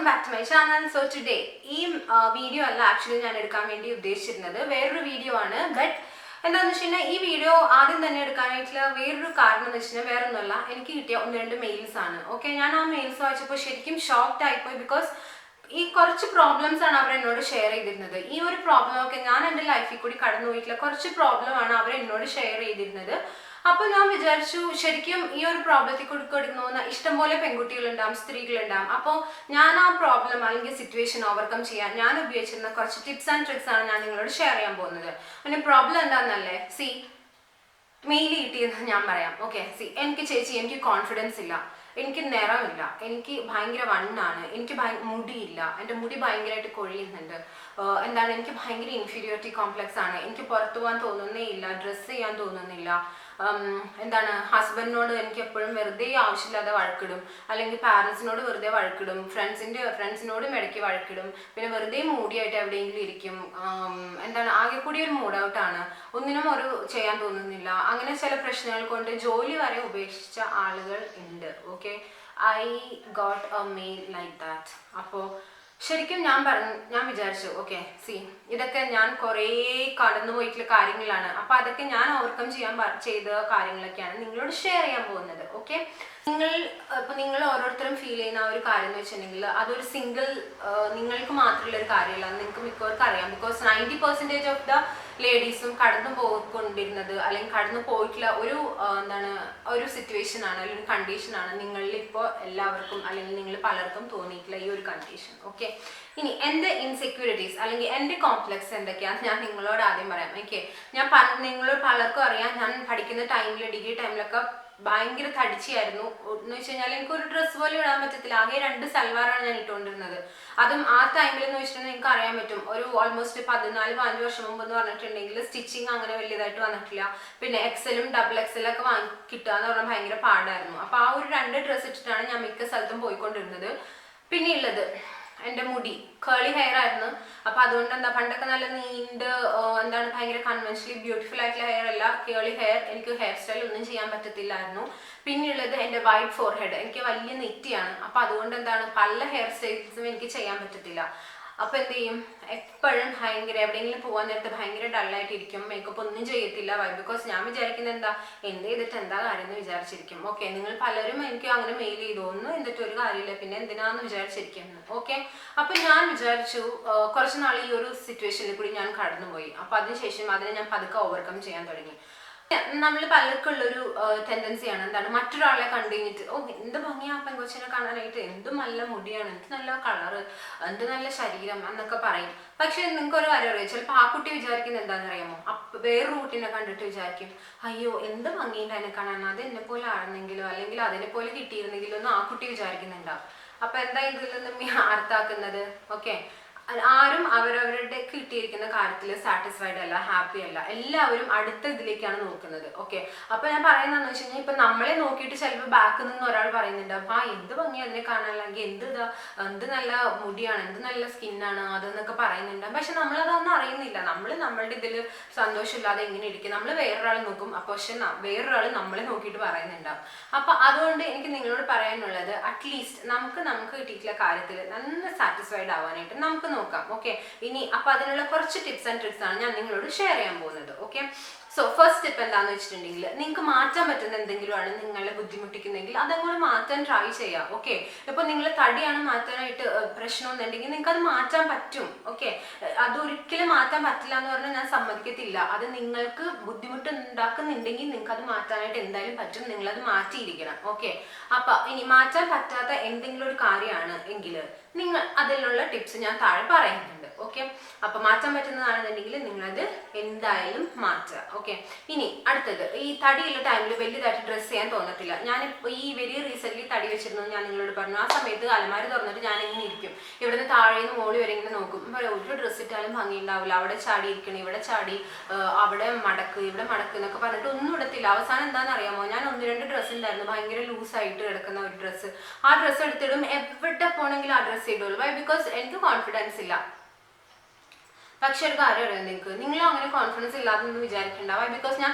welcome back to my channel. So today ഈ video അല്ല actually ഞാൻ എടുക്കാൻ വേണ്ടി ഉദ്ദേശിച്ചിരുന്നത് വേറൊരു വീഡിയോ ആണ്. ബട്ട് എന്താണെന്ന് വെച്ച് കഴിഞ്ഞാൽ ഈ വീഡിയോ ആദ്യം തന്നെ എടുക്കാനായിട്ടുള്ള വേറൊരു കാരണം എന്ന് വെച്ച് കഴിഞ്ഞാൽ വേറെ ഒന്നുമല്ല, എനിക്ക് കിട്ടിയ 1-2 മെയിൽസ് ആണ്. ഓക്കെ, ഞാൻ ആ മെയിൽസ് വായിച്ചപ്പോൾ ശരിക്കും ഷോക്ക്ഡ് ആയിപ്പോയി. ബിക്കോസ് ഈ കുറച്ച് പ്രോബ്ലംസ് ആണ് അവർ എന്നോട് ഷെയർ ചെയ്തിരുന്നത്. ഈ ഒരു പ്രോബ്ലം ഒക്കെ ഞാൻ എൻ്റെ ലൈഫിൽ കൂടി കടന്നു പോയിട്ടുള്ള കുറച്ച് പ്രോബ്ലമാണ് അവർ എന്നോട് ഷെയർ ചെയ്തിരുന്നത്. അപ്പോൾ ഞാൻ വിചാരിച്ചു ശരിക്കും ഈ ഒരു പ്രോബ്ലത്തിൽ കൂടി കൊടുക്കുന്ന ഇഷ്ടംപോലെ പെൺകുട്ടികളുണ്ടാവും, സ്ത്രീകളുണ്ടാവും. അപ്പോൾ ഞാൻ ആ പ്രോബ്ലം അല്ലെങ്കിൽ സിറ്റുവേഷൻ ഓവർകം ചെയ്യാൻ ഞാൻ ഉപയോഗിച്ചിരുന്ന കുറച്ച് ടിപ്സ് ആൻഡ് ട്രിക്സ് ആണ് ഞാൻ നിങ്ങളോട് ഷെയർ ചെയ്യാൻ പോകുന്നത്. പിന്നെ പ്രോബ്ലം എന്താണെന്നല്ലേ, മെയിൽ കിട്ടിയെന്ന് ഞാൻ പറയാം. ഓക്കെ, എനിക്ക് ചേച്ചി എനിക്ക് കോൺഫിഡൻസ് ഇല്ല, എനിക്ക് നിറമില്ല, എനിക്ക് ഭയങ്കര വണ്ണാണ്, എനിക്ക് മുടിയില്ല, എൻ്റെ മുടി ഭയങ്കരമായിട്ട് കൊഴിയുന്നുണ്ട്, എനിക്ക് ഭയങ്കര ഇൻഫീരിയോറിറ്റി കോംപ്ലക്സ് ആണ്, എനിക്ക് പുറത്തു പോകാൻ തോന്നുന്നേ ഇല്ല, ഡ്രസ്സ് ചെയ്യാൻ തോന്നുന്നില്ല, ഹസ്ബൻഡിനോട് എനിക്ക് എപ്പോഴും വെറുതെ ആവശ്യമില്ലാതെ വഴക്കിടും, അല്ലെങ്കിൽ പാരൻസിനോട് വെറുതെ വഴക്കിടും, ഫ്രണ്ട്സിനോടും ഇടയ്ക്ക് വഴക്കിടും, പിന്നെ വെറുതെ മൂടിയായിട്ട് എവിടെയെങ്കിലും ഇരിക്കും, ആകെ കൂടി ഒരു മൂഡ് ഔട്ടാണ്, ഒന്നിനും ഒരു ചെയ്യാൻ തോന്നുന്നില്ല. അങ്ങനെ ചില പ്രശ്നങ്ങൾ കൊണ്ട് ജോലി വരെ ഉപേക്ഷിച്ച ആളുകൾ ഉണ്ട്. Okay, I got a mail like that. അപ്പോൾ ശരിക്കും ഞാൻ വിചാരിച്ചു ഓക്കെ ഇതൊക്കെ ഞാൻ കുറേ കടന്നു പോയിട്ടുള്ള കാര്യങ്ങളാണ്. അപ്പോൾ അതൊക്കെ ഞാൻ ഓവർകം ചെയ്ത കാര്യങ്ങളൊക്കെയാണ് നിങ്ങളോട് ഷെയർ ചെയ്യാൻ പോകുന്നത്. ഓക്കെ, നിങ്ങൾ ഓരോരുത്തരും ഫീൽ ചെയ്യുന്ന ആ ഒരു കാര്യം എന്ന് വെച്ചിട്ടുണ്ടെങ്കിൽ അതൊരു സിംഗിൾ നിങ്ങൾക്ക് മാത്രമുള്ള ഒരു കാര്യമല്ല, നിങ്ങൾക്ക് മിക്കവർക്കും അറിയാം. ബിക്കോസ് 90% ഓഫ് ദ ലേഡീസും കടന്നു പോയിക്കൊണ്ടിരുന്നത് അല്ലെങ്കിൽ കടന്നു പോയിട്ടുള്ള ഒരു സിറ്റുവേഷൻ ആണ്, അല്ലെങ്കിൽ കണ്ടീഷൻ ആണ് നിങ്ങളിൽ ഇപ്പോൾ എല്ലാവർക്കും അല്ലെങ്കിൽ നിങ്ങൾ പലർക്കും തോന്നിയിട്ടുള്ള ഈ ഒരു കണ്ടീഷൻ. ഓക്കെ, ഇനി എൻ്റെ ഇൻസെക്യൂരിറ്റീസ് അല്ലെങ്കിൽ എൻ്റെ കോംപ്ലക്സ് എന്തൊക്കെയാണെന്ന് ഞാൻ നിങ്ങളോട് ആദ്യം പറയാം. ഓക്കെ, നിങ്ങളോട് പലർക്കും അറിയാം, ഞാൻ പഠിക്കുന്ന ടൈമിൽ ഡിഗ്രി ടൈമിലൊക്കെ ഭയങ്കര തടിച്ചായിരുന്നു. എന്ന് വെച്ച് കഴിഞ്ഞാൽ എനിക്കൊരു ഡ്രസ്സ് പോലും ഇടാൻ പറ്റത്തില്ല, ആകെ 2 സൽവാറാണ് ഞാൻ ഇട്ടുകൊണ്ടിരുന്നത്. അതും ആ ടൈമിൽ എന്ന് വെച്ചിട്ടുണ്ടെങ്കിൽ എനിക്ക് അറിയാൻ പറ്റും, ഒരു ഓൾമോസ്റ്റ് 14-15 വർഷം മുമ്പ് എന്ന് പറഞ്ഞിട്ടുണ്ടെങ്കിൽ സ്റ്റിച്ചിങ് അങ്ങനെ വലിയതായിട്ട് വന്നിട്ടില്ല. പിന്നെ XL-ഉം XXL ഒക്കെ കിട്ടുക എന്ന് പറഞ്ഞാൽ ഭയങ്കര പാടായിരുന്നു. അപ്പോൾ ആ ഒരു 2 ഡ്രസ്സ് ഇട്ടിട്ടാണ് ഞാൻ മിക്ക സ്ഥലത്തും പോയിക്കൊണ്ടിരുന്നത്. പിന്നെ ഉള്ളത് എൻ്റെ മുടി കേളി ഹെയർ ആയിരുന്നു. അപ്പോൾ അതുകൊണ്ട് പണ്ടൊക്കെ നല്ല നീണ്ട് ഭയങ്കര കൺവെൻഷനലി ബ്യൂട്ടിഫുൾ ആയിട്ടുള്ള ഹെയർ അല്ല, കേളി ഹെയർ. എനിക്ക് ഹെയർ സ്റ്റൈൽ ഒന്നും ചെയ്യാൻ പറ്റത്തില്ലായിരുന്നു. പിന്നെയുള്ളത് എൻ്റെ വൈറ്റ് ഫോർഹെഡ്, എനിക്ക് വലിയ നെറ്റിയാണ്. അപ്പോൾ അതുകൊണ്ട് പല ഹെയർ സ്റ്റൈൽസും എനിക്ക് ചെയ്യാൻ പറ്റത്തില്ല. അപ്പോൾ എന്ത് ചെയ്യും, എപ്പോഴും ഭയങ്കര എവിടെയെങ്കിലും പോകാൻ നേരത്തെ ഭയങ്കര ഡള്ളായിട്ടിരിക്കും, മേക്കപ്പ് ഒന്നും ചെയ്യത്തില്ല. ബിക്കോസ് ഞാൻ വിചാരിക്കുന്നത് എന്ത് ചെയ്തിട്ട് എന്താ കാര്യം എന്ന് വിചാരിച്ചിരിക്കും. ഓക്കെ, നിങ്ങൾ പലരും എനിക്ക് അങ്ങനെ മെയിൽ ചെയ്തു, ഒന്നും എന്നിട്ട് ഒരു കാര്യമില്ല, പിന്നെ എന്തിനാന്ന് വിചാരിച്ചിരിക്കുന്നു. ഓക്കെ, അപ്പോൾ ഞാൻ വിചാരിച്ചു കുറച്ച് നാൾ ഈ ഒരു സിറ്റുവേഷനിൽ കൂടി ഞാൻ കടന്നുപോയി. അപ്പോൾ അതിനുശേഷം അതിനെ ഞാൻ പതുക്കെ ഓവർകം ചെയ്യാൻ തുടങ്ങി. നമ്മൾ പലർക്കുള്ളൊരു ടെൻഡൻസിയാണ് മറ്റൊരാളെ കണ്ടു കഴിഞ്ഞിട്ട് എന്ത് ഭംഗിയാ പെങ്കൊച്ചിനെ കാണാനായിട്ട്, എന്ത് നല്ല മുടിയാണ്, എന്ത് നല്ല കളറ്, എന്ത് നല്ല ശരീരം എന്നൊക്കെ പറയും. പക്ഷെ നിങ്ങൾക്ക് ഒരു കാര്യം അറിയാം, ചിലപ്പോൾ ആ കുട്ടി വിചാരിക്കുന്നത് എന്താണെന്ന് അറിയാമോ, വേറൊരു കുട്ടീനെ കണ്ടിട്ട് വിചാരിക്കും അയ്യോ എന്ത് ഭംഗിയുണ്ട് അതിനെ കാണാൻ, അത് എന്നെ പോലെ ആണെന്നെങ്കിലോ അല്ലെങ്കിൽ അതിനെ പോലെ കിട്ടിയിരുന്നെങ്കിലോ എന്ന് ആ കുട്ടി വിചാരിക്കുന്നുണ്ടാവും. അപ്പൊ എന്താ ഇതിൽ നിന്നും അർത്ഥാക്കുന്നത്? ഓക്കെ, ആരും അവരവരുടെ കിട്ടിയിരിക്കുന്ന കാര്യത്തിൽ സാറ്റിസ്ഫൈഡ് അല്ല, ഹാപ്പി അല്ല, എല്ലാവരും അടുത്ത ഇതിലേക്കാണ് നോക്കുന്നത്. ഓക്കെ, അപ്പൊ ഞാൻ പറയുന്നതെന്ന് വെച്ച് കഴിഞ്ഞാൽ ഇപ്പൊ നമ്മളെ നോക്കിയിട്ട് ചിലപ്പോൾ ബാക്കിൽ നിന്ന് ഒരാൾ പറയുന്നുണ്ട് എന്ത് ഭംഗി അതിനെ കാണാനല്ലെങ്കിൽ എന്ത് നല്ല മുടിയാണ്, എന്ത് നല്ല സ്കിന്നാണ് അതെന്നൊക്കെ പറയുന്നുണ്ട്. പക്ഷെ നമ്മളതൊന്നും അറിയുന്നില്ല. നമ്മളുടെ ഇതിൽ സന്തോഷമില്ലാതെ എങ്ങനെ ഇരിക്കും, നമ്മൾ വേറൊരാൾ നോക്കും. അപ്പോൾ പക്ഷെ വേറൊരാൾ നമ്മളെ നോക്കിയിട്ട് പറയുന്നുണ്ടാവും. അപ്പൊ അതുകൊണ്ട് എനിക്ക് നിങ്ങളോട് പറയാനുള്ളത് അറ്റ്ലീസ്റ്റ് നമുക്ക് കിട്ടിയിട്ടുള്ള കാര്യത്തിൽ നല്ല സാറ്റിസ്ഫൈഡ് ആവാനായിട്ട് നമുക്ക് നോക്കാം. ഓക്കെ, ഇനി അപ്പൊ അതിനുള്ള കുറച്ച് ടിപ്സ് ആൻഡ് ട്രിക്സ് ആണ് ഞാൻ നിങ്ങളോട് ഷെയർ ചെയ്യാൻ പോകുന്നത്. ഓക്കെ, സോ ഫസ്റ്റ് സ്റ്റെപ്പ് എന്താന്ന് വെച്ചിട്ടുണ്ടെങ്കിൽ നിങ്ങൾക്ക് മാറ്റാൻ പറ്റുന്ന എന്തെങ്കിലും ആണ് നിങ്ങളെ ബുദ്ധിമുട്ടിക്കുന്നെങ്കിൽ അതങ്ങനെ മാറ്റാൻ ട്രൈ ചെയ്യാം. ഓക്കെ, ഇപ്പൊ നിങ്ങൾ തടിയാണ് മാറ്റാനായിട്ട് പ്രശ്നമെന്നുണ്ടെങ്കിൽ നിങ്ങൾക്ക് അത് മാറ്റാൻ പറ്റും. ഓക്കെ, അതൊരിക്കലും മാറ്റാൻ പറ്റില്ല എന്ന് പറഞ്ഞാൽ ഞാൻ സമ്മതിക്കത്തില്ല. അത് നിങ്ങൾക്ക് ബുദ്ധിമുട്ട് ഉണ്ടാക്കുന്നുണ്ടെങ്കിൽ നിങ്ങൾക്ക് അത് മാറ്റാനായിട്ട് എന്തായാലും പറ്റും, നിങ്ങളത് മാറ്റിയിരിക്കണം. ഓക്കെ, അപ്പൊ ഇനി മാറ്റാൻ പറ്റാത്ത എന്തെങ്കിലും ഒരു കാര്യമാണ് എങ്കിൽ നിങ്ങൾ അതിലുള്ള ടിപ്സ് ഞാൻ താഴെ പറയുന്നുണ്ട്. ഓക്കെ, അപ്പൊ മാറ്റാൻ പറ്റുന്നതാണെന്നുണ്ടെങ്കിൽ നിങ്ങളത് എന്തായാലും മാറ്റുക. ഓക്കെ, ഇനി അടുത്തത് ഈ തടിയുള്ള ടൈമിൽ വലിയതായിട്ട് ഡ്രസ്സ് ചെയ്യാൻ തോന്നത്തില്ല. ഞാനിപ്പോൾ ഈ വെരി റീസെന്റ് തടി വെച്ചിരുന്നു, ഞാൻ നിങ്ങളോട് പറഞ്ഞു. ആ സമയത്ത് അലമാര തുറന്നിട്ട് ഞാൻ ഇങ്ങനെ ഇരിക്കും, ഇവിടുന്ന് താഴേന്ന് മോളി വരെ ഇങ്ങനെ നോക്കും. ഒരു ഡ്രസ്സ് ഇട്ടാലും ഭംഗി ഉണ്ടാവില്ല, അവിടെ ചാടി ഇരിക്കണം, ഇവിടെ ചാടി, അവിടെ മടക്ക്, ഇവിടെ മടക്ക് എന്നൊക്കെ പറഞ്ഞിട്ട് ഒന്നും ഇടത്തില്ല. അവസാനം എന്താണെന്ന് അറിയാമോ, ഞാൻ 1-2 ഡ്രസ്സ് ഉണ്ടായിരുന്നു ഭയങ്കര ലൂസായിട്ട് കിടക്കുന്ന ഒരു ഡ്രസ്സ്. ആ ഡ്രസ്സ് എടുത്തിടും, എവിടെ പോകണമെങ്കിലും ആ ഡ്രസ്സ് ഇടുള്ളൂ. ബിക്കോസ് എനിക്ക് കോൺഫിഡൻസ് ഇല്ല. പക്ഷെ ഒരു കാര്യം അറിയാം, നിങ്ങൾ അങ്ങനെ കോൺഫിഡൻസ് ഇല്ലാതെന്ന് വിചാരിക്കണ്ടാവുക. ബിക്കോസ് ഞാൻ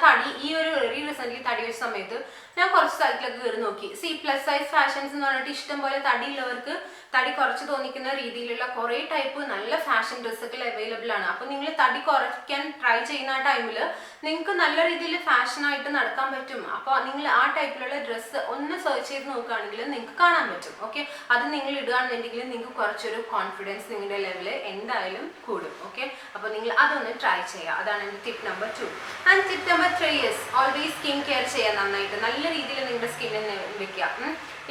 ഈ ഒരു റീസെന്റ് തടി വെച്ച സമയത്ത് ഞാൻ കുറച്ച് സൈറ്റിലൊക്കെ കയറി നോക്കി. പ്ലസ് സൈസ് ഫാഷൻസ് എന്ന് പറഞ്ഞിട്ട് ഇഷ്ടം പോലെ തടിയുള്ളവർക്ക് തടി കുറച്ച് തോന്നിക്കുന്ന രീതിയിലുള്ള കുറേ ടൈപ്പ് നല്ല ഫാഷൻ ഡ്രസ്സുകൾ അവൈലബിൾ ആണ്. അപ്പോൾ നിങ്ങൾ തടി കുറയ്ക്കാൻ ട്രൈ ചെയ്യുന്ന ആ ടൈമിൽ നിങ്ങൾക്ക് നല്ല രീതിയിൽ ഫാഷനായിട്ട് നടക്കാൻ പറ്റും. അപ്പോൾ നിങ്ങൾ ആ ടൈപ്പിലുള്ള ഡ്രസ്സ് ഒന്ന് സെർച്ച് ചെയ്ത് നോക്കുകയാണെങ്കിൽ നിങ്ങൾക്ക് കാണാൻ പറ്റും. ഓക്കെ, അത് നിങ്ങൾ ഇടുകയാണെന്നുണ്ടെങ്കിൽ നിങ്ങൾക്ക് കുറച്ചൊരു കോൺഫിഡൻസ് നിങ്ങളുടെ ലെവല് എന്തായാലും കൂടും. ഓക്കെ, അപ്പോൾ നിങ്ങൾ അതൊന്ന് ട്രൈ ചെയ്യുക. അതാണ് എൻ്റെ tip number 2. And tip number 3 is always skin care ചെയ്യുക. നന്നായിട്ട് നല്ല രീതിയിൽ നിങ്ങളുടെ സ്കിന്നിനെ വെക്കുക.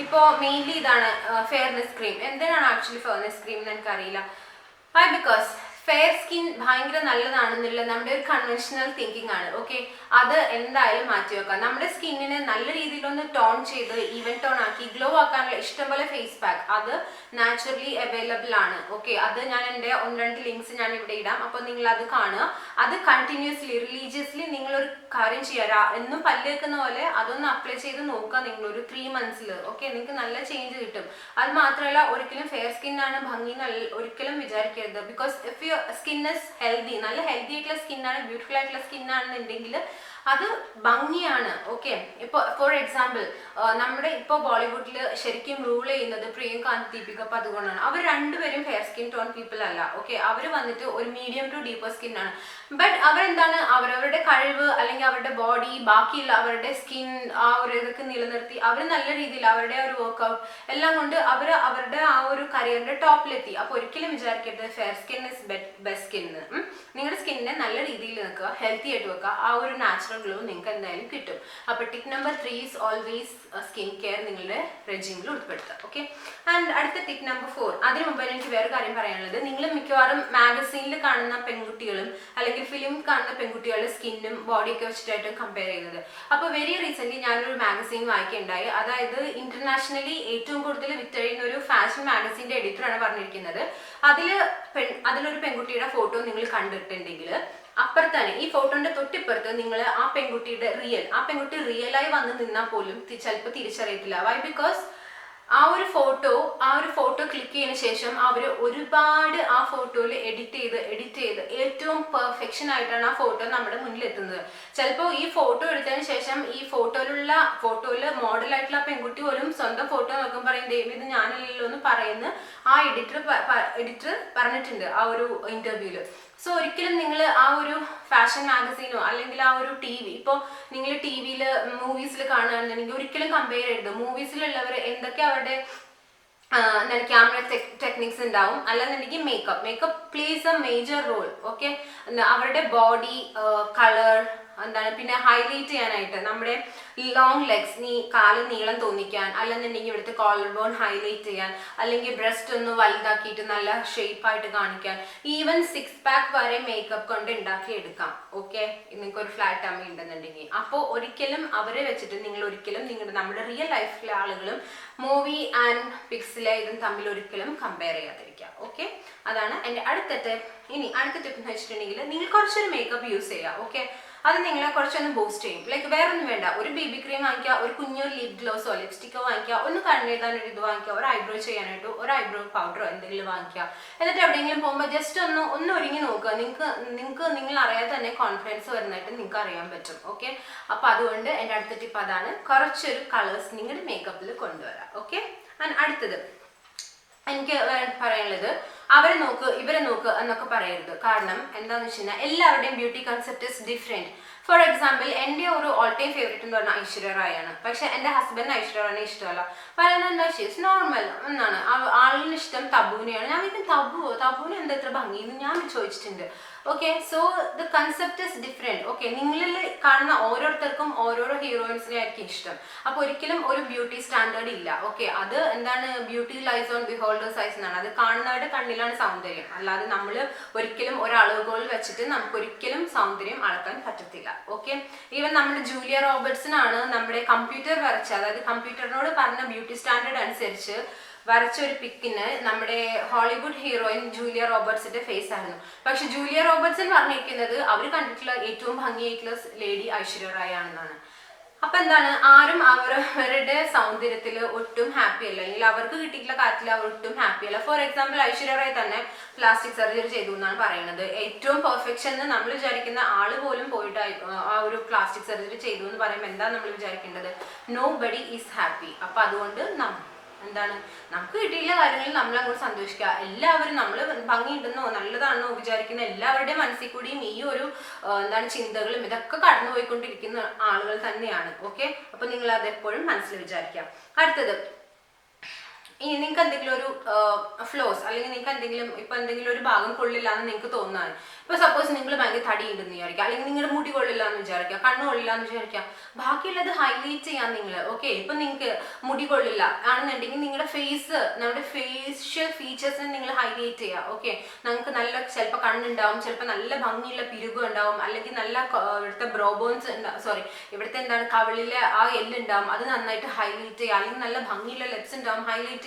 ഇപ്പോൾ മെയിൻലി ഇതാണ് ഫെയർനെസ് ക്രീം. എന്തിനാണ് ആക്ച്വലി ഫെയർനെസ് ക്രീം എന്ന് എനിക്കറിയില്ല. വൈ? ബിക്കോസ് ഫെയർ സ്കിൻ ഭയങ്കര നല്ലതാണെന്നുള്ള നമ്മുടെ ഒരു കൺവെൻഷണൽ തിങ്കിങ് ആണ്. ഓക്കെ, അത് എന്തായാലും മാറ്റി വെക്കാം. നമ്മുടെ സ്കിന്നിനെ നല്ല രീതിയിലൊന്ന് ടോൺ ചെയ്ത് ഈവൻ ടോൺ ആക്കി ഗ്ലോ ആക്കാനുള്ള ഇഷ്ടംപോലെ ഫേസ് പാക്ക് അത് നാച്ചുറലി അവൈലബിൾ ആണ്. ഓക്കെ, അത് ഞാൻ എൻ്റെ 1-2 ലിങ്ക്സ് ഞാൻ ഇവിടെ ഇടാം. അപ്പോൾ നിങ്ങൾ അത് കാണുക. അത് കണ്ടിന്യൂസ്ലി റിലീജിയസ്ലി നിങ്ങളൊരു കാര്യം ചെയ്യാറാ എന്നും പല്ല് വെക്കുന്ന പോലെ അതൊന്ന് അപ്ലൈ ചെയ്ത് നോക്കുക നിങ്ങളൊരു 3 മന്ത്സിൽ. ഓക്കെ, നിങ്ങൾക്ക് നല്ല ചേഞ്ച് കിട്ടും. അത് മാത്രമല്ല ഒരിക്കലും ഫെയർ സ്കിന്നാണ് ഭംഗി ഒരിക്കലും വിചാരിക്കരുത്. Because if you skin is healthy, നല്ല ഹെൽത്തി ആയിട്ടുള്ള സ്കിന്നാണ്, ബ്യൂട്ടിഫുൾ ആയിട്ടുള്ള സ്കിന്നാണെന്നുണ്ടെങ്കിൽ അത് ഭംഗിയാണ്. ഓക്കെ, ഇപ്പോൾ ഫോർ എക്സാമ്പിൾ നമ്മുടെ ഇപ്പോൾ ബോളിവുഡിൽ ശരിക്കും റൂൾ ചെയ്യുന്നത് പ്രിയങ്ക ആൻഡ് ദീപിക പദുകോണാണ്. അവർ രണ്ടുപേരും ഫെയർ സ്കിൻ ടോൺ പീപ്പിൾ അല്ല. ഓക്കെ, അവർ വന്നിട്ട് ഒരു മീഡിയം ടു ഡീപ്പർ സ്കിന്നാണ്. ബട്ട് അവരെന്താണ് അവരവരുടെ കഴിവ് അല്ലെങ്കിൽ അവരുടെ ബോഡി ബാക്കിയുള്ള അവരുടെ സ്കിൻ ആ ഒരു ഇതൊക്കെ നിലനിർത്തി അവർ നല്ല രീതിയിൽ അവരുടെ ഒരു വർക്ക്ഔട്ട് എല്ലാം കൊണ്ട് അവർ അവരുടെ ആ ഒരു കരിയറിന്റെ ടോപ്പിലെത്തി. അപ്പോൾ ഒരിക്കലും വിചാരിക്കരുത് fair skin is best skin. നിങ്ങളുടെ സ്കിന്നിനെ നല്ല രീതിയിൽ നിൽക്കുക, ഹെൽത്തി ആയിട്ട് വെക്കുക. ആ ഒരു നാച്ചുറൽ ഗ്ലോ നിങ്ങൾക്ക് എന്തായാലും കിട്ടും. അപ്പോൾ tip number 3 is always skin care നിങ്ങളുടെ റെജിമിൽ ഉൾപ്പെടുത്തുക. ഓക്കെ, ആൻഡ് അടുത്ത ടിപ്പ് നമ്പർ 4. അതിന് മുമ്പ് എനിക്ക് വേറെ കാര്യം പറയാനുള്ളത്, നിങ്ങൾ മിക്കവാറും മാഗസീനിൽ കാണുന്ന പെൺകുട്ടികളും അല്ലെങ്കിൽ ഫിലിം കാണുന്ന പെൺകുട്ടികളുടെ സ്കിന്നും ബോഡിയൊക്കെ വെച്ചിട്ടായിട്ട് കമ്പയർ ചെയ്യുന്നത്. അപ്പോൾ വെരി റീസെന്റ് ഞാനൊരു മാഗസീൻ വായിക്കുകയുണ്ടായി. അതായത് ഇന്റർനാഷണലി ഏറ്റവും കൂടുതൽ വിറ്റഴിയുന്ന ഒരു ഫാഷൻ മാഗസീൻ്റെ എഡിറ്ററാണ് പറഞ്ഞിരിക്കുന്നത്. അതിലൊരു പെൺകുട്ടിയുടെ ഫോട്ടോ നിങ്ങൾ കണ്ടിട്ടുണ്ടെങ്കിൽ അപ്പുറത്താണ് ഈ ഫോട്ടോന്റെ തൊട്ടിപ്പുറത്ത് നിങ്ങൾ ആ പെൺകുട്ടിയുടെ ആ പെൺകുട്ടി റിയലായി വന്ന് നിന്നാൽ പോലും ചിലപ്പോൾ തിരിച്ചറിയത്തില്ല. വൈ? ബിക്കോസ് ആ ഒരു ഫോട്ടോ ക്ലിക്ക് ചെയ്തതിനു ശേഷം അവർ ഒരുപാട് ആ ഫോട്ടോയിൽ എഡിറ്റ് ചെയ്ത് ഏറ്റവും പെർഫെക്ഷൻ ആയിട്ടാണ് ആ ഫോട്ടോ നമ്മുടെ മുന്നിൽ എത്തുന്നത്. ചിലപ്പോൾ ഈ ഫോട്ടോ എടുത്തതിന് ശേഷം ഈ ഫോട്ടോയിൽ മോഡലായിട്ടുള്ള പെൺകുട്ടി പോലും സ്വന്തം ഫോട്ടോ നോക്കാൻ പറയും ദൈവം ഇത് ഞാനല്ലല്ലോ എന്ന് പറയുന്ന ആ എഡിറ്റർ പറഞ്ഞിട്ടുണ്ട് ആ ഒരു ഇന്റർവ്യൂല്. സോ ഒരിക്കലും നിങ്ങൾ ആ ഒരു ഫാഷൻ മാഗസീനോ അല്ലെങ്കിൽ ആ ഒരു ഇപ്പോൾ നിങ്ങൾ ടിവിയിൽ മൂവീസിൽ കാണുകയാണെന്നുണ്ടെങ്കിൽ ഒരിക്കലും കമ്പയർ ചെയ്യരുത്. മൂവീസിലുള്ളവർ എന്തൊക്കെ അവരുടെ ക്യാമറ ടെക്നിക്സ് ഉണ്ടാവും. അല്ലെന്നുണ്ടെങ്കിൽ makeup plays a major role. Okay, അവരുടെ ബോഡി കളർ പിന്നെ ഹൈലൈറ്റ് ചെയ്യാനായിട്ട് നമ്മുടെ ലോങ് ലെഗ്സ് കാല് നീളം തോന്നിക്കാൻ, അല്ലെന്നുണ്ടെങ്കിൽ ഇവിടുത്തെ കോളർ ബോൺ ഹൈലൈറ്റ് ചെയ്യാൻ, അല്ലെങ്കിൽ ബ്രസ്റ്റ് ഒന്ന് വലുതാക്കിയിട്ട് നല്ല ഷേപ്പായിട്ട് കാണിക്കാൻ, ഈവൻ 6 പാക്ക് വരെ മേക്കപ്പ് കൊണ്ട് ഉണ്ടാക്കിയെടുക്കാം. ഓക്കെ, നിങ്ങൾക്ക് ഒരു ഫ്ലാറ്റ് ടമ്മി ഉണ്ടെന്നുണ്ടെങ്കിൽ. അപ്പോൾ ഒരിക്കലും അവരെ വെച്ചിട്ട് നിങ്ങൾ ഒരിക്കലും നമ്മുടെ റിയൽ ലൈഫിലെ ആളുകളും മൂവി ആൻഡ് പിക്സിലെ ഇതും തമ്മിൽ ഒരിക്കലും കമ്പയർ ചെയ്യാതിരിക്കുക. ഓക്കെ, അതാണ് എൻ്റെ അടുത്ത ടിപ്പ്. ഇനി അടുത്ത ടിപ്പ് എന്ന് വെച്ചിട്ടുണ്ടെങ്കിൽ നിങ്ങൾ കുറച്ചൊരു മേക്കപ്പ് യൂസ് ചെയ്യുക. ഓക്കെ, അത് നിങ്ങളെ കുറച്ചൊന്ന് ബൂസ്റ്റ് ചെയ്യും. ലൈക്ക് വേറെ ഒന്നും വേണ്ട, ഒരു BB ക്രീം വാങ്ങിക്കുക, ഒരു കുഞ്ഞൊരു ലിപ് ഗ്ലോസോ ലിപ്സ്റ്റിക്കോ വാങ്ങിക്കുക, ഒന്ന് കണ്ണെഴുതാൻ ഒരു ഇത് വാങ്ങിക്കുക, ഒരു ഐബ്രോ ചെയ്യാനായിട്ട് ഒരു ഐബ്രോ പൗഡറോ എന്തെങ്കിലും വാങ്ങിക്കുക. എന്നിട്ട് എവിടെയെങ്കിലും പോകുമ്പോൾ ജസ്റ്റ് ഒന്ന് ഒരുങ്ങി നോക്കുക. നിങ്ങൾ അറിയാതെ തന്നെ കോൺഫിഡൻസ് വരുന്നതായിട്ട് നിങ്ങൾക്ക് അറിയാൻ പറ്റും. ഓക്കെ, അപ്പോൾ അതുകൊണ്ട് എൻ്റെ അടുത്ത ടിപ്പ് അതാണ്, കുറച്ചൊരു കളേഴ്സ് നിങ്ങളുടെ മേക്കപ്പിൽ കൊണ്ടുവരാം. ഓക്കെ, അടുത്തത് എനിക്ക് പറയാനുള്ളത് അവരെ നോക്ക് ഇവരെ നോക്ക് എന്നൊക്കെ പറയരുത്. കാരണം എന്താന്ന് വെച്ച് കഴിഞ്ഞാൽ എല്ലാവരുടെയും beauty concept is different. For example എൻ്റെ ഒരു ഓൾ ടൈം ഫേവറേറ്റ് എന്ന് പറഞ്ഞാൽ ഐശ്വര്യ റായ് ആണ്. പക്ഷെ എൻ്റെ ഹസ്ബൻഡിന് ഐശ്വര്യ റായിനെ ഇഷ്ടമല്ല. പറയുന്നത് എന്താ ഷീസ് നോർമൽ എന്നാണ്. ആളിന് ഇഷ്ടം തബുവിനെയാണ്. ഞാൻ തബുവിന് എന്താ ഇത്ര ഭംഗിയെന്ന് ഞാൻ ചോദിച്ചിട്ടുണ്ട്. Okay, so the concept is different. Okay, നിങ്ങളിൽ കാണുന്ന ഓരോരുത്തർക്കും ഓരോരോ ഹീറോയിൻസിനെ ആയിരിക്കും ഇഷ്ടം. അപ്പോൾ ഒരിക്കലും ഒരു ബ്യൂട്ടി സ്റ്റാൻഡേർഡ് ഇല്ല. ഓക്കെ, അത് എന്താണ് ബ്യൂട്ടി ലൈസ് ഓൺ ബിഹോൾഡേഴ്സ് ഐസ് എന്നാണ്. അത് കാണുന്നവരുടെ കണ്ണിലാണ് സൗന്ദര്യം. അല്ലാതെ നമ്മൾ ഒരിക്കലും ഒരളവുകോൽ വെച്ചിട്ട് നമുക്കൊരിക്കലും സൗന്ദര്യം അളക്കാൻ പറ്റത്തില്ല. ഓക്കെ, ഈവൻ നമ്മുടെ ജൂലിയ റോബർട്സിനാണ് നമ്മുടെ കമ്പ്യൂട്ടർ വരച്ച, അതായത് കമ്പ്യൂട്ടറിനോട് പറഞ്ഞ ബ്യൂട്ടി സ്റ്റാൻഡേർഡ് അനുസരിച്ച് വരച്ച ഒരു പിക്കിന് നമ്മുടെ ഹോളിവുഡ് ഹീറോയിൻ ജൂലിയ റോബർട്സിന്റെ ഫേസ് ആയിരുന്നു. പക്ഷെ ജൂലിയ റോബർട്സൺ പറഞ്ഞിരിക്കുന്നത് അവർ കണ്ടിട്ടുള്ള ഏറ്റവും ഭംഗിയായിട്ടുള്ള ലേഡി ഐശ്വര്യ റായ് ആണെന്നാണ്. അപ്പൊ എന്താണ്, ആരും അവരവരുടെ സൗന്ദര്യത്തിൽ ഒട്ടും ഹാപ്പി അല്ല, അല്ലെങ്കിൽ അവർക്ക് കിട്ടിയിട്ടുള്ള കാര്യത്തിൽ അവർ ഒട്ടും ഹാപ്പി അല്ല. ഫോർ എക്സാമ്പിൾ ഐശ്വര്യ റായ് തന്നെ പ്ലാസ്റ്റിക് സർജറി ചെയ്തു എന്നാണ് പറയുന്നത്. ഏറ്റവും പെർഫെക്ഷൻ എന്ന് നമ്മൾ വിചാരിക്കുന്ന ആള് പോലും പോയിട്ട് ആ ഒരു പ്ലാസ്റ്റിക് സർജറി ചെയ്തു എന്ന് പറയുമ്പോൾ എന്താ നമ്മൾ വിചാരിക്കേണ്ടത്? Nobody is happy. അപ്പൊ അതുകൊണ്ട് എന്താണ് നമുക്ക് കിട്ടിയില്ല കാര്യങ്ങളിൽ നമ്മൾ അങ്ങോട്ട് സന്തോഷിക്കുക. എല്ലാവരും നമ്മൾ ഭംഗിയുണ്ടെന്നോ നല്ലതാണെന്നോ വിചാരിക്കുന്ന എല്ലാവരുടെയും മനസ്സിൽ കൂടിയും ഈ ഒരു എന്താണ് ചിന്തകളും ഇതൊക്കെ കടന്നു പോയിക്കൊണ്ടിരിക്കുന്ന ആളുകൾ തന്നെയാണ്. ഓക്കെ, അപ്പൊ നിങ്ങൾ അതെപ്പോഴും മനസ്സിൽ വിചാരിക്കാം. അടുത്തത്, ഇനി നിങ്ങൾക്ക് എന്തെങ്കിലും ഒരു ഫ്ലോസ് അല്ലെങ്കിൽ നിങ്ങൾക്ക് എന്തെങ്കിലും ഒരു ഭാഗം കൊള്ളില്ല എന്ന് നിങ്ങൾക്ക് തോന്നാൻ, ഇപ്പൊ സപ്പോസ് നിങ്ങൾ ഭയങ്കര തടി ഉണ്ടെന്ന് വിചാരിക്കുക, അല്ലെങ്കിൽ നിങ്ങളുടെ മുടി കൊള്ളില്ല എന്ന് വിചാരിക്കുക, കണ്ണ് കൊള്ളില്ല എന്ന് വിചാരിക്കുക, ബാക്കിയുള്ളത് ഹൈലൈറ്റ് ചെയ്യാൻ നിങ്ങൾ. ഓക്കെ, ഇപ്പൊ നിങ്ങൾക്ക് മുടി കൊള്ളില്ല ആണെന്നുണ്ടെങ്കിൽ നിങ്ങളുടെ നമ്മുടെ ഫേഷ്യൽ ഫീച്ചേഴ്സിനെ നിങ്ങൾ ഹൈലൈറ്റ് ചെയ്യുക. ഓക്കെ, നിങ്ങൾക്ക് നല്ല ചിലപ്പോൾ കണ്ണുണ്ടാവും, ചിലപ്പോൾ നല്ല ഭംഗിയുള്ള പിരുകം ഉണ്ടാവും, അല്ലെങ്കിൽ നല്ല ഇവിടുത്തെ ബ്രോബോൺസ് ഇവിടുത്തെ എന്താണ് കവിളിലെ ആ എല്ലുണ്ടാവും, അത് നന്നായിട്ട് ഹൈലൈറ്റ് ചെയ്യുക. അല്ലെങ്കിൽ നല്ല ഭംഗിയുള്ള ലെപ്സ് ഉണ്ടാവും, ഹൈലൈറ്റ് ചെയ്യുക.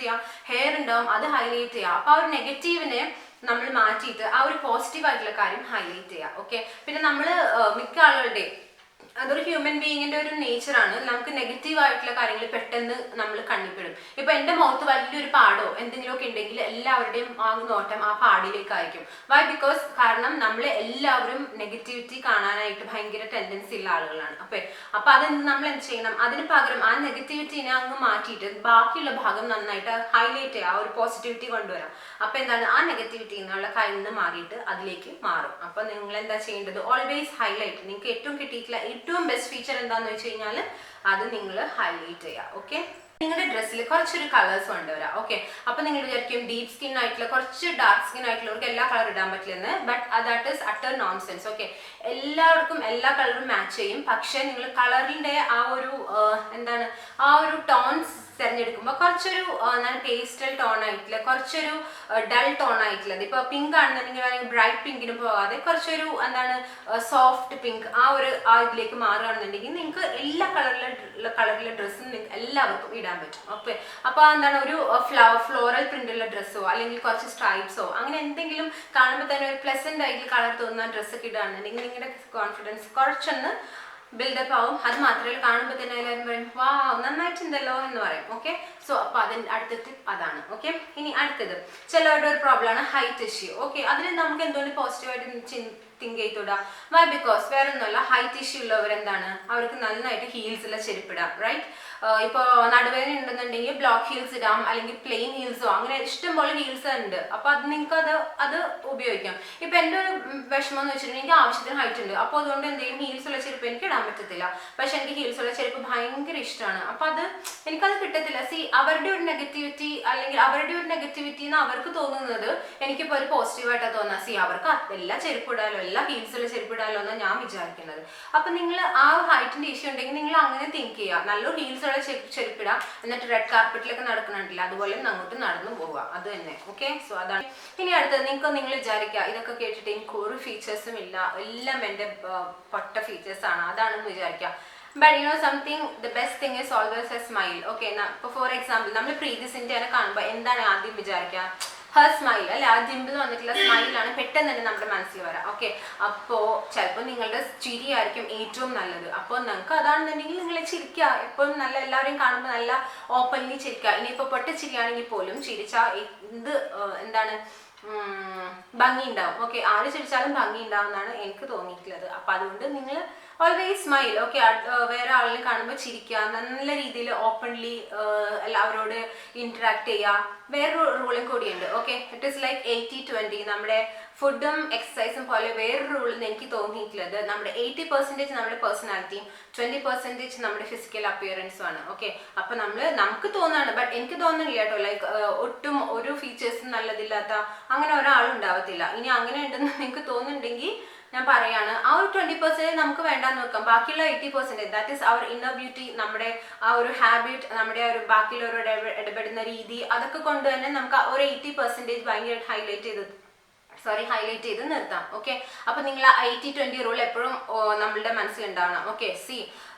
ഹെയർ ഉണ്ടാവും, അത് ഹൈലൈറ്റ് ചെയ്യുക. അപ്പൊ ആ ഒരു നെഗറ്റീവിനെ നമ്മൾ മാറ്റിയിട്ട് ആ ഒരു പോസിറ്റീവ് ആയിട്ടുള്ള കാര്യം ഹൈലൈറ്റ് ചെയ്യുക. ഓക്കെ, പിന്നെ നമ്മൾ മിക്ക ആളുകളുടെ അതൊരു ഹ്യൂമൻ ബീയിങ്ങിന്റെ ഒരു നേച്ചറാണ്. നമുക്ക് നെഗറ്റീവ് ആയിട്ടുള്ള കാര്യങ്ങൾ പെട്ടെന്ന് നമ്മൾ കണ്ണിപ്പെടും. ഇപ്പൊ എന്റെ മുഖത്ത് വലിയൊരു പാടോ എന്തെങ്കിലുമൊക്കെ ഉണ്ടെങ്കിൽ എല്ലാവരുടെയും ആ നോട്ടം ആ പാടിലേക്കായിരിക്കും. വൈ? ബിക്കോസ് കാരണം നമ്മൾ എല്ലാവരും നെഗറ്റിവിറ്റി കാണാനായിട്ട് ഭയങ്കര ടെൻഡൻസി ഉള്ള ആളുകളാണ്. അപ്പൊ അത് നമ്മൾ എന്ത് ചെയ്യണം? അതിന് പകരം ആ നെഗറ്റിവിറ്റിനെ അങ്ങ് മാറ്റിയിട്ട് ബാക്കിയുള്ള ഭാഗം നന്നായിട്ട് ഹൈലൈറ്റ് ചെയ്യുക, ആ ഒരു പോസിറ്റിവിറ്റി കൊണ്ടുവരാം. അപ്പൊ എന്താണ്, ആ നെഗറ്റിവിറ്റി എന്നുള്ള കയ്യിൽ നിന്ന് മാറിയിട്ട് അതിലേക്ക് മാറും. അപ്പൊ നിങ്ങൾ എന്താ ചെയ്യേണ്ടത്? Always highlight. നിങ്ങൾക്ക് ഏറ്റവും കിട്ടിയിട്ടുള്ള ഏറ്റവും ബെസ്റ്റ് ഫീച്ചർ എന്താന്ന് വെച്ച് കഴിഞ്ഞാൽ അത് നിങ്ങൾ ഹൈലൈറ്റ് ചെയ്യുക. ഓക്കെ, നിങ്ങളുടെ ഡ്രസ്സിൽ കുറച്ചൊരു കളേഴ്സ് കൊണ്ടുവരാം. ഓക്കെ, അപ്പൊ നിങ്ങൾ വിചാരിക്കും ഡീപ് സ്കിൻ ആയിട്ടുള്ള കുറച്ച് ഡാർക്ക് സ്കിൻ ആയിട്ടുള്ളവർക്ക് എല്ലാ കളർ ഇടാൻ പറ്റില്ലെന്ന്. But that is utter nonsense. Okay, എല്ലാവർക്കും എല്ലാ കളറും മാച്ച് ചെയ്യും. പക്ഷെ നിങ്ങൾ കളറിന്റെ ആ ഒരു എന്താണ് ആ ഒരു ടോൺസ് തിരഞ്ഞെടുക്കുമ്പോൾ കുറച്ചൊരു പേസ്റ്റൽ ടോൺ ആയിട്ടുള്ള, കുറച്ചൊരു ഡൾ ടോൺ ആയിട്ടുള്ളത്, ഇപ്പൊ പിങ്ക് ആണെന്നുണ്ടെങ്കിൽ ബ്രൈറ്റ് പിങ്കിന് പോകാതെ കുറച്ചൊരു എന്താണ് സോഫ്റ്റ് പിങ്ക് ആ ഇതിലേക്ക് മാറുകയാണെന്നുണ്ടെങ്കിൽ നിങ്ങൾക്ക് എല്ലാ കളറിലെ ഡ്രസ്സും എല്ലാവർക്കും ഇടാൻ പറ്റും. ഓക്കെ, അപ്പൊ എന്താണ് ഒരു ഫ്ലോറൽ പ്രിന്റുള്ള ഡ്രസ്സോ അല്ലെങ്കിൽ കുറച്ച് സ്ട്രൈപ്സോ അങ്ങനെ എന്തെങ്കിലും കാണുമ്പോൾ തന്നെ ഒരു പ്ലസന്റ് ആയിട്ട് കളർ തോന്നുന്ന ഡ്രസ്സൊക്കെ ഇടുകയാണെന്നുണ്ടെങ്കിൽ നിങ്ങളുടെ കോൺഫിഡൻസ് കുറച്ചൊന്ന് ബിൽഡപ്പ് ആവും. അത് മാത്രമല്ല കാണുമ്പോൾ തന്നെ എല്ലാവരും പറയും വാ നന്നായിട്ടുണ്ടല്ലോ എന്ന് പറയും. ഓക്കെ, സോ അപ്പൊ അതിന്റെ അടുത്ത ടിപ്പ് അതാണ്. ഓക്കെ, ഇനി അടുത്തത് ചിലവരുടെ ഒരു പ്രോബ്ലമാണ് ഹൈറ്റ് ഇഷ്യൂ. ഓക്കെ, അതിന് നമുക്ക് എന്തുകൊണ്ട് പോസിറ്റീവായിട്ട് തിങ്ക് ചെയ്തൂടാ? വൈ? ബിക്കോസ് വേറെ ഒന്നുമല്ല, ഹൈറ്റ് ഇഷ്യൂ ഉള്ളവർ എന്താണ് അവർക്ക് നന്നായിട്ട് ഹീൽസുള്ള ചെരുപ്പിടാം. റൈറ്റ്, ഇപ്പൊ നടുവേദന ഉണ്ടെന്നുണ്ടെങ്കിൽ ബ്ലോക്ക് ഹീൽസ് ഇടാം, അല്ലെങ്കിൽ പ്ലെയിൻ ഹീൽസോ അങ്ങനെ ഇഷ്ടംപോലെ ഹീൽസ് ഉണ്ട്. അപ്പൊ അത് നിങ്ങൾക്ക് അത് ഉപയോഗിക്കാം. ഇപ്പൊ എന്റെ ഒരു വിഷമം എന്ന് വെച്ചിട്ടുണ്ടെങ്കിൽ എനിക്ക് ആവശ്യത്തിന് ഹൈറ്റ് ഉണ്ട്. അപ്പൊ അതുകൊണ്ട് എന്തെങ്കിലും ഹീൽസ് ഉള്ള ചെരുപ്പ് എനിക്ക് ഇടാൻ പറ്റത്തില്ല. പക്ഷെ എനിക്ക് ഹീൽസ് ഉള്ള ചെരുപ്പ് ഭയങ്കര ഇഷ്ടമാണ്. അപ്പൊ എനിക്കത് കിട്ടത്തില്ല. അവരുടെ ഒരു നെഗറ്റിവിറ്റി അല്ലെങ്കിൽ അവരുടെ ഒരു നെഗറ്റിവിറ്റി എന്ന് അവർക്ക് തോന്നുന്നത് എനിക്കിപ്പോ ഒരു പോസിറ്റീവായിട്ടാണ് തോന്നുന്നത്. അവർക്ക് എല്ലാ ചെരുപ്പ് ഇടാലോ, എല്ലാ ഹീൽസുള്ള ചെരുപ്പ് ഇടാലോ എന്നാണ് ഞാൻ വിചാരിക്കുന്നത്. അപ്പൊ നിങ്ങൾ ആ ഹൈറ്റിന്റെ ഇഷ്യൂ ഉണ്ടെങ്കിൽ നിങ്ങൾ അങ്ങനെ തിങ്ക് ചെയ്യുക. നല്ലൊരു ഹീൽസ് ചെരുപ്പിടാം, എന്നിട്ട് റെഡ് കാർപ്പറ്റിലൊക്കെ നടക്കണില്ല അതുപോലെ അങ്ങോട്ട് നടന്നു പോവുക. അത് തന്നെ. ഓക്കെ, സോ അതാണ്. ഇനി അടുത്തത് നിങ്ങൾ വിചാരിക്കുക ഇതൊക്കെ കേട്ടിട്ട് എനിക്ക് ഒരു ഫീച്ചേഴ്സും ഇല്ല, എല്ലാം എൻ്റെ പൊട്ട ഫീച്ചേഴ്സ് ആണ്, അതാണെന്ന് വിചാരിക്കുക. But you know something, the best thing is always a smile. Okay, for example, നമ്മൾ പ്രീതി സിന്ധ്യനെ കാണുമ്പോൾ എന്താണ് ആദ്യം വിചാരിക്കുക? ഹർ സ്മൈൽ അല്ലെ, ആ ജിമ്പിൽ വന്നിട്ടുള്ള സ്മൈലാണ് പെട്ടെന്ന് തന്നെ നമ്മുടെ മനസ്സിൽ വരാം. ഓക്കെ, അപ്പോ ചിലപ്പോൾ നിങ്ങളുടെ ചിരിയായിരിക്കും ഏറ്റവും നല്ലത്. അപ്പോൾ നിങ്ങൾക്ക് അതാണെന്നുണ്ടെങ്കിൽ നിങ്ങൾ ചിരിക്കുക, എപ്പോഴും നല്ല എല്ലാവരെയും കാണുമ്പോൾ നല്ല ഓപ്പൺലി ചിരിക്കുക. ഇനിയിപ്പോൾ പൊട്ടച്ചിരിയാണെങ്കിൽ പോലും ചിരിച്ചാൽ എന്താണ് ഭംഗി ഉണ്ടാവും. ഓക്കെ, ആര് ചിരിച്ചാലും ഭംഗി ഉണ്ടാവും എന്നാണ് എനിക്ക് തോന്നിയിട്ടുള്ളത്. അപ്പൊ അതുകൊണ്ട് നിങ്ങൾ ഓൾവേസ് സ്മൈൽ. ഓക്കെ, വേറെ ആളിനെ കാണുമ്പോൾ ചിരിക്കുക, നല്ല രീതിയിൽ ഓപ്പൺലി എല്ലാവരോട് ഇന്ററാക്ട് ചെയ്യുക. വേറൊരു റൂളും കൂടിയുണ്ട്. Okay, it is like 80-20. നമ്മുടെ ഫുഡും എക്സസൈസും പോലെ വേറൊരു റൂൾ എനിക്ക് തോന്നിയിട്ടുള്ളത് നമ്മുടെ 80% നമ്മുടെ പേഴ്സണാലിറ്റിയും 20% നമ്മുടെ ഫിസിക്കൽ അപ്പിയറൻസും ആണ്. ഓക്കെ, അപ്പൊ നമുക്ക് തോന്നാണ്, ബട്ട് എനിക്ക് തോന്നുന്നില്ല കേട്ടോ, ലൈക്ക് ഒട്ടും ഒരു ഫീച്ചേഴ്സും നല്ലതില്ലാത്ത അങ്ങനെ ഒരാളും ഉണ്ടാവത്തില്ല. ഇനി അങ്ങനെ ഉണ്ടെന്ന് നിങ്ങൾക്ക് തോന്നുന്നുണ്ടെങ്കിൽ ഞാൻ പറയാണ്, ആ ഒരു 20% നമുക്ക് വേണ്ടാന്ന് വെക്കാം. ബാക്കിയുള്ള 80% ദാറ്റ് ഈസ് അവർ ഇന്നർ ബ്യൂട്ടി, നമ്മുടെ ആ ഒരു ഹാബിറ്റ്, നമ്മുടെ ഒരു ബാക്കിയുള്ളവരോട് ഇടപെടുന്ന രീതി, അതൊക്കെ കൊണ്ട് തന്നെ നമുക്ക് ഒരു 80% ഭയങ്കരമായിട്ട് ഹൈലൈറ്റ് ചെയ്ത് നിർത്താം. ഓക്കെ, അപ്പൊ നിങ്ങൾ ആ 80-20 റൂൾ എപ്പോഴും നമ്മളുടെ മനസ്സിലുണ്ടാവണം. ഓക്കെ,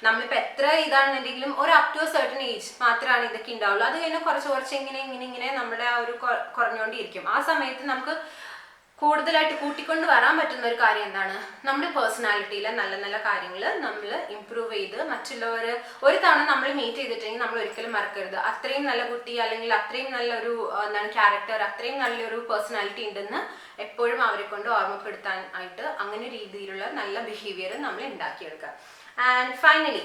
നമ്മളിപ്പോൾ എത്ര ഇതാണെന്നുണ്ടെങ്കിലും ഒരു അപ് ടു സർട്ടൻ ഏജ് മാത്രമാണ് ഇതൊക്കെ ഉണ്ടാവുള്ളൂ. അത് കഴിഞ്ഞാൽ കുറച്ച് ഇങ്ങനെ നമ്മുടെ ആ ഒരു കുറഞ്ഞുകൊണ്ടിരിക്കും. ആ സമയത്ത് നമുക്ക് കൂടുതലായിട്ട് കൂട്ടിക്കൊണ്ട് വരാൻ പറ്റുന്ന ഒരു കാര്യം എന്താണ്? നമ്മുടെ പേഴ്സണാലിറ്റിയിലെ നല്ല നല്ല കാര്യങ്ങൾ നമ്മൾ ഇംപ്രൂവ് ചെയ്ത് മറ്റുള്ളവർ ഒരു തവണ നമ്മൾ മീറ്റ് ചെയ്തിട്ടുണ്ടെങ്കിൽ നമ്മൾ ഒരിക്കലും മറക്കരുത്. അത്രയും നല്ല കുട്ടി അല്ലെങ്കിൽ അത്രയും നല്ലൊരു ക്യാരക്ടർ, അത്രയും നല്ലൊരു പേഴ്സണാലിറ്റി ഉണ്ടെന്ന് എപ്പോഴും അവരെ കൊണ്ട് ഓർമ്മപ്പെടുത്താൻ ആയിട്ട് അങ്ങനെ രീതിയിലുള്ള നല്ല ബിഹേവിയർ നമ്മൾ ഉണ്ടാക്കിയെടുക്കുക. ആൻഡ് ഫൈനലി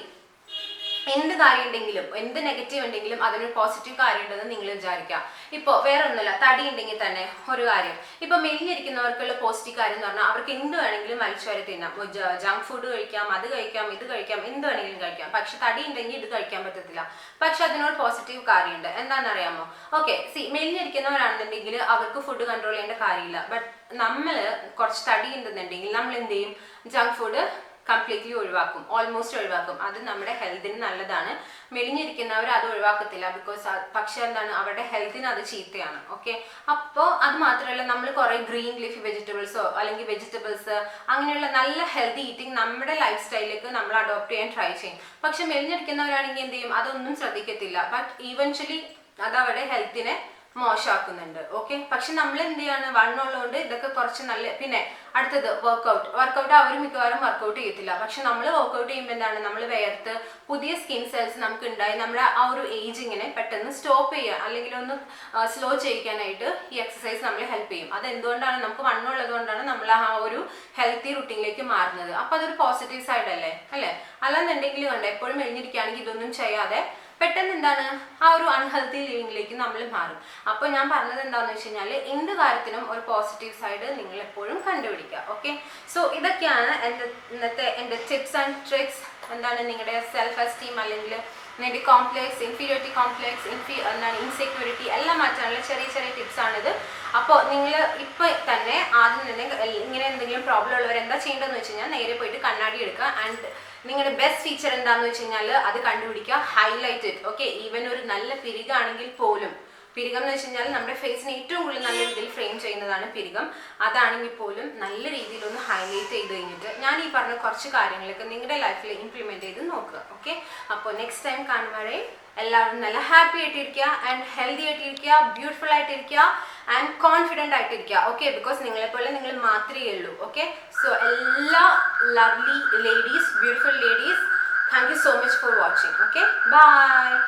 എന്ത് കാര്യം ഉണ്ടെങ്കിലും എന്ത് നെഗറ്റീവ് ഉണ്ടെങ്കിലും അതിനൊരു പോസിറ്റീവ് കാര്യം ഉണ്ടെന്ന് നിങ്ങൾ വിചാരിക്കുക. ഇപ്പോൾ വേറെ ഒന്നുമില്ല, തടി ഉണ്ടെങ്കിൽ തന്നെ ഒരു കാര്യം, ഇപ്പൊ മെലിഞ്ഞിരിക്കുന്നവർക്കുള്ള പോസിറ്റീവ് കാര്യം എന്ന് പറഞ്ഞാൽ അവർക്ക് എന്ത് വേണമെങ്കിലും വലിച്ചുവരെ തിന്നാം. ജങ്ക് ഫുഡ് കഴിക്കാം, അത് കഴിക്കാം, ഇത് കഴിക്കാം, എന്ത് വേണമെങ്കിലും കഴിക്കാം. പക്ഷെ തടി ഉണ്ടെങ്കിൽ ഇത് കഴിക്കാൻ പറ്റത്തില്ല. പക്ഷെ അതിനോട് പോസിറ്റീവ് കാര്യമുണ്ട്. എന്താണെന്നറിയാമോ? ഓക്കെ, മെലിഞ്ഞിരിക്കുന്നവരാണെന്നുണ്ടെങ്കിൽ അവർക്ക് ഫുഡ് കൺട്രോൾ ചെയ്യേണ്ട കാര്യമില്ല. ബട്ട് നമ്മൾ കുറച്ച് തടി ഉണ്ടെന്നുണ്ടെങ്കിൽ നമ്മൾ എന്ത് ചെയ്യും? ജങ്ക് ഫുഡ് കംപ്ലീറ്റ്ലി ഒഴിവാക്കും, ഓൾമോസ്റ്റ് ഒഴിവാക്കും. അത് നമ്മുടെ ഹെൽത്തിന് നല്ലതാണ്. മെലിഞ്ഞിരിക്കുന്നവർ അത് ഒഴിവാക്കത്തില്ല, ബിക്കോസ് പക്ഷെ എന്താണ്, അവരുടെ ഹെൽത്തിന് അത് ചീത്തയാണ്. ഓക്കെ, അപ്പോൾ അത് മാത്രമല്ല, നമ്മൾ കുറേ ഗ്രീൻ ലീഫി വെജിറ്റബിൾസോ അല്ലെങ്കിൽ വെജിറ്റബിൾസ് അങ്ങനെയുള്ള നല്ല ഹെൽത്തി ഈറ്റിംഗ് നമ്മുടെ ലൈഫ് സ്റ്റൈലിലേക്ക് നമ്മൾ അഡോപ്റ്റ് ചെയ്യാൻ ട്രൈ ചെയ്യും. പക്ഷെ മെലിഞ്ഞിരിക്കുന്നവരാണെങ്കിൽ എന്ത് ചെയ്യും? അതൊന്നും ശ്രദ്ധിക്കത്തില്ല. ബട്ട് ഈവൻച്വലി അത് അവരുടെ ഹെൽത്തിനെ മോശമാക്കുന്നുണ്ട്. ഓക്കെ, പക്ഷെ നമ്മൾ എന്ത് ചെയ്യാണ്? വണ്ണുള്ളതുകൊണ്ട് ഇതൊക്കെ കുറച്ച് നല്ല. പിന്നെ അടുത്തത് വർക്കൗട്ട് അവർ മിക്കവാറും വർക്കൗട്ട് ചെയ്യത്തില്ല. പക്ഷെ നമ്മൾ വർക്കൗട്ട് ചെയ്യുമ്പോൾ എന്താണ്, നമ്മൾ വേർത്ത് പുതിയ സ്കിൻ സെൽസ് നമുക്ക് ഉണ്ടായി നമ്മുടെ ആ ഒരു ഏജിങ്ങിനെ പെട്ടെന്ന് സ്റ്റോപ്പ് ചെയ്യുക അല്ലെങ്കിൽ ഒന്ന് സ്ലോ ചെയ്യിക്കാനായിട്ട് ഈ എക്സസൈസ് നമ്മളെ ഹെൽപ്പ് ചെയ്യും. അത് എന്തുകൊണ്ടാണ്? നമുക്ക് വണ്ണുള്ളത് കൊണ്ടാണ് നമ്മൾ ആ ഒരു ഹെൽത്തി റുട്ടീനിലേക്ക് മാറുന്നത്. അപ്പൊ അതൊരു പോസിറ്റീവ് സൈഡ് അല്ലേ? അല്ലാന്നുണ്ടെങ്കിൽ കണ്ട എപ്പോഴും മെലിഞ്ഞിരിക്കുകയാണെങ്കിൽ ഇതൊന്നും ചെയ്യാതെ പെട്ടെന്ന് എന്താണ്, ആ ഒരു അൺഹെൽത്തി ലിവിങ്ങിലേക്ക് നമ്മൾ മാറും. അപ്പോൾ ഞാൻ പറഞ്ഞത് എന്താണെന്ന് വെച്ച് കഴിഞ്ഞാൽ എന്ത് കാര്യത്തിനും ഒരു പോസിറ്റീവ് സൈഡ് നിങ്ങൾ എപ്പോഴും കണ്ടുപിടിക്കുക. ഓക്കെ, സോ ഇതൊക്കെയാണ് എൻ്റെ ടിപ്സ് ആൻഡ് ട്രിക്സ്. എന്താണ്, നിങ്ങളുടെ സെൽഫ് എസ്റ്റീം അല്ലെങ്കിൽ നിങ്ങളുടെ കോംപ്ലെക്സ്, ഇൻഫീരിയോറിറ്റി കോംപ്ലെക്സ്, ഇൻസെക്യൂരിറ്റി എല്ലാം മാറ്റാനുള്ള ചെറിയ ചെറിയ ടിപ്സ് ആണിത്. അപ്പോൾ നിങ്ങൾ ഇപ്പോൾ തന്നെ ആദ്യം തന്നെ ഇങ്ങനെ എന്തെങ്കിലും പ്രോബ്ലം ഉള്ളവർ എന്താ ചെയ്യേണ്ടതെന്ന് വെച്ച് കഴിഞ്ഞാൽ നേരെ പോയിട്ട് കണ്ണാടി എടുക്കുക. ആൻഡ് നിങ്ങളുടെ ബെസ്റ്റ് ഫീച്ചർ എന്താണെന്ന് വെച്ച് കഴിഞ്ഞാൽ അത് കണ്ടുപിടിക്കുക, ഹൈലൈറ്റ് ഇറ്റ്. ഓക്കെ, ഈവൻ ഒരു നല്ല പിരികാണെങ്കിൽ പോലും, പിരികം എന്ന് വെച്ച് കഴിഞ്ഞാൽ നമ്മുടെ ഫേസിനെ ഏറ്റവും കൂടുതൽ നല്ല രീതിയിൽ ഫ്രെയിം ചെയ്യുന്നതാണ് പിരികം. അതാണെങ്കിൽ പോലും നല്ല രീതിയിൽ ഒന്ന് ഹൈലൈറ്റ് ചെയ്ത് കഴിഞ്ഞിട്ട് ഞാൻ ഈ പറഞ്ഞ കുറച്ച് കാര്യങ്ങളൊക്കെ നിങ്ങളുടെ ലൈഫിൽ ഇംപ്ലിമെന്റ് ചെയ്ത് നോക്കുക. ഓക്കെ, അപ്പോൾ നെക്സ്റ്റ് ടൈം കാണുമ്പോഴേ എല്ലാവരും നല്ല ഹാപ്പി ആയിട്ടിരിക്കുക ആൻഡ് ഹെൽത്തി ആയിട്ടിരിക്കുക, ബ്യൂട്ടിഫുൾ ആയിട്ടിരിക്കുക ആൻഡ് കോൺഫിഡൻ്റ് ആയിട്ടിരിക്കുക. ഓക്കെ, ബിക്കോസ് നിങ്ങളെപ്പോലെ നിങ്ങൾ മാത്രമേ ഉള്ളൂ. ഓക്കെ, സോ എല്ലാ lovely ladies, beautiful ladies, thank you so much for watching. Okay, bye.